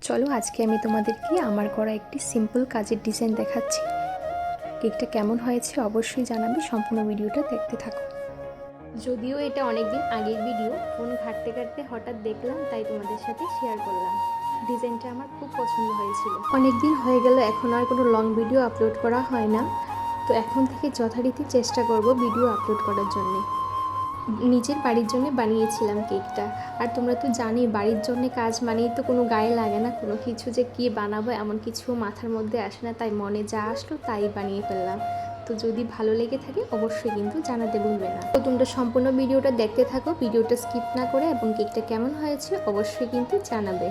চলো আজকে আমি তোমাদেরকে আমার করা একটি সিম্পল কাজের ডিজাইন দেখাচ্ছি। কেকটা কেমন হয়েছে অবশ্যই জানাবে, সম্পূর্ণ ভিডিওটা দেখতে থাকো। যদিও এটা অনেকদিন আগের ভিডিও, ফোন ঘাঁটতে ঘাঁটতে হঠাৎ দেখলাম, তাই তোমাদের সাথে শেয়ার করলাম। ডিজাইনটা আমার খুব পছন্দ হয়েছিল। অনেকদিন হয়ে গেল এখন আর কোনো লং ভিডিও আপলোড করা হয় না, তো এখন থেকে যথারীতি চেষ্টা করব ভিডিও আপলোড করার জন্য। নিজের বাড়ির জন্য বানিয়েছিলাম কেকটা। আর তোমরা তো জানোই বাড়ির জন্য কাজ মানেই তো কোনো গায়ে লাগে না, কোনো কিছু যে কী বানাবো এমন কিছু মাথার মধ্যে আসে না, তাই মনে যা আসলো তাই বানিয়ে ফেললাম। তো যদি ভালো লেগে থাকে অবশ্যই কিন্তু জানাতে ভুলবে না। তো তোমরা সম্পূর্ণ ভিডিওটা দেখতে থাকো, ভিডিওটা স্কিপ না করে, এবং কেকটা কেমন হয়েছে অবশ্যই কিন্তু জানাবে।